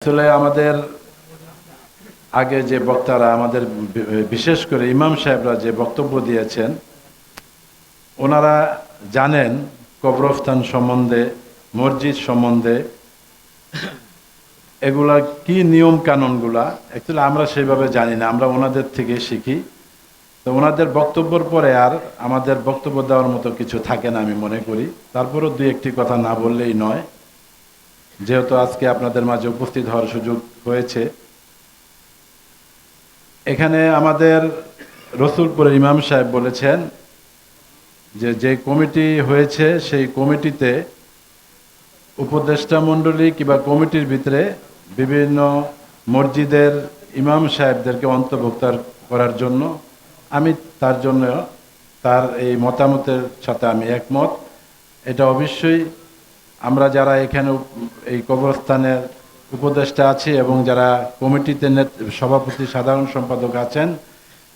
আসলে আমাদের আগে যে বক্তারা আমাদের বিশেষ করে ইমাম সাহেবরা যে বক্তব্য দিয়েছেন, ওনারা জানেন কবরস্থান সম্বন্ধে, মসজিদ সম্বন্ধে, এগুলা কি নিয়ম কানুনগুলা অ্যাকচুয়ালি আমরা সেইভাবে জানি না, আমরা ওনাদের থেকে শিখি। তো ওনাদের বক্তব্যের পরে আর আমাদের বক্তব্য দেওয়ার মতো কিছু থাকে না আমি মনে করি। তারপরও দুই একটি কথা না বললেই নয়, যেহেতু আজকে আপনাদের মাঝে উপস্থিত হওয়ার সুযোগ হয়েছে। এখানে আমাদের রসুলপুরের ইমাম সাহেব বলেছেন যে যে কমিটি হয়েছে সেই কমিটিতে উপদেষ্টা মণ্ডলী কিংবা কমিটির ভিতরে বিভিন্ন মসজিদের ইমাম সাহেবদেরকে অন্তর্ভুক্ত করার জন্য আমি তার এই মতামতের সাথে আমি একমত। এটা অবশ্যই আমরা যারা এখানে এই কবরস্থানের উপদেষ্টা আছি এবং যারা কমিটিতে সভাপতি সাধারণ সম্পাদক আছেন,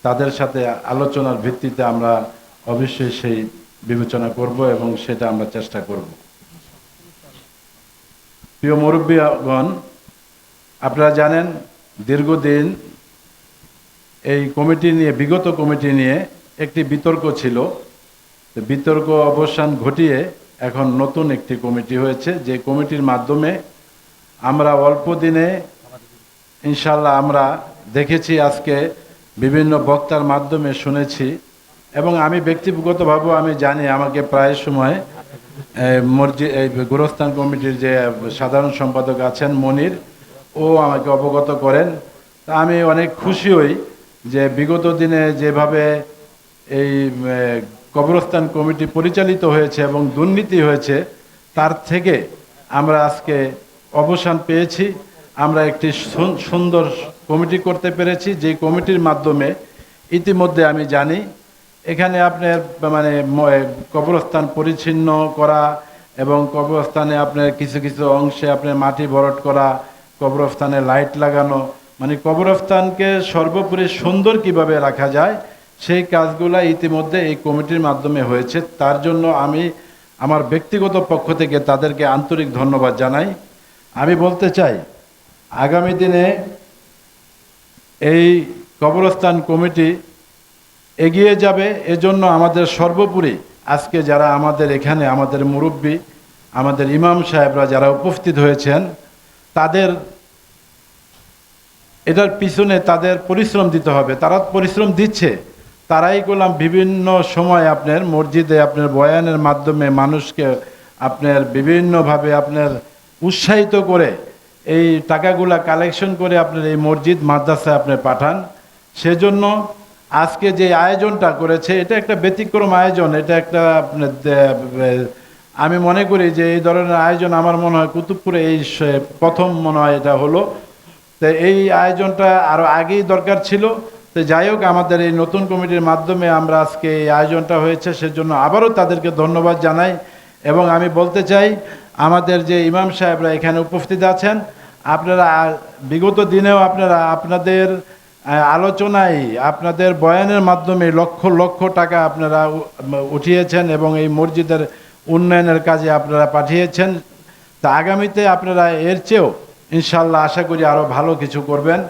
তাদের সাথে আলোচনার ভিত্তিতে আমরা অবশ্যই সেই বিবেচনা করব এবং সেটা আমরা চেষ্টা করব। প্রিয় মুরব্বীগণ, আপনারা জানেন দীর্ঘদিন এই কমিটি নিয়ে, বিগত কমিটি নিয়ে একটি বিতর্ক ছিল। বিতর্ক অবসান ঘটিয়ে এখন নতুন একটি কমিটি হয়েছে, যে কমিটির মাধ্যমে আমরা অল্প দিনে ইনশাল্লাহ আমরা দেখেছি, আজকে বিভিন্ন বক্তার মাধ্যমে শুনেছি এবং আমি ব্যক্তিগতভাবেও আমি জানি, আমাকে প্রায় সময় এই গোরস্থান কমিটির যে সাধারণ সম্পাদক আছেন মনির, ও আমাকে অবগত করেন। তা আমি অনেক খুশি হই যে বিগত দিনে যেভাবে এই কবরস্থান কমিটি পরিচালিত হয়েছে এবং দুর্নীতি হয়েছে, তার থেকে আমরা আজকে অবসান পেয়েছি। আমরা একটি সুন্দর কমিটি করতে পেরেছি, যে কমিটির মাধ্যমে ইতিমধ্যে আমি জানি এখানে আপনার কবরস্থান পরিচ্ছন্ন করা এবং কবরস্থানে আপনার কিছু কিছু অংশে আপনার মাটি ভরাট করা, কবরস্থানে লাইট লাগানো, কবরস্থানকে সর্বোপরি সুন্দর কিভাবে রাখা যায় সেই কাজগুলো ইতিমধ্যে এই কমিটির মাধ্যমে হয়েছে। তার জন্য আমি আমার ব্যক্তিগত পক্ষ থেকে তাদেরকে আন্তরিক ধন্যবাদ জানাই। আমি বলতে চাই, আগামী দিনে এই কবরস্থান কমিটি এগিয়ে যাবে। এজন্য আমাদের সর্বোপরি আজকে যারা আমাদের এখানে আমাদের মুরব্বী, আমাদের ইমাম সাহেবরা যারা উপস্থিত হয়েছেন, তাদের এটার পিছনে তাদের পরিশ্রম দিতে হবে। তারা পরিশ্রম দিচ্ছে, তারাই করলাম বিভিন্ন সময় আপনার মসজিদে আপনার বয়ানের মাধ্যমে মানুষকে আপনার বিভিন্নভাবে আপনার উৎসাহিত করে এই টাকাগুলা কালেকশন করে আপনার এই মসজিদ মাদ্রাসায় আপনি পাঠান। সেজন্য আজকে যে আয়োজনটা করেছে এটা একটা ব্যতিক্রম আয়োজন। এটা একটা আমি মনে করি যে এই ধরনের আয়োজন আমার মনে হয় কুতুবপুরে এই প্রথম মনে হয় এটা হলো। তো এই আয়োজনটা আরও আগেই দরকার ছিল। তো যাই হোক, আমাদের এই নতুন কমিটির মাধ্যমে আমরা আজকে এই আয়োজনটা হয়েছে, সেজন্য আবারও তাদেরকে ধন্যবাদ জানাই। এবং আমি বলতে চাই, আমাদের যে ইমাম সাহেবরা এখানে উপস্থিত আছেন, আপনারা বিগত দিনেও আপনাদের আলোচনায়, আপনাদের বয়ানের মাধ্যমে লক্ষ লক্ষ টাকা আপনারা উঠিয়েছেন এবং এই মসজিদের উন্নয়নের কাজে আপনারা পাঠিয়েছেন। তা আগামীতে আপনারা এর চেয়েও ইনশাল্লাহ আশা করি আরও ভালো কিছু করবেন।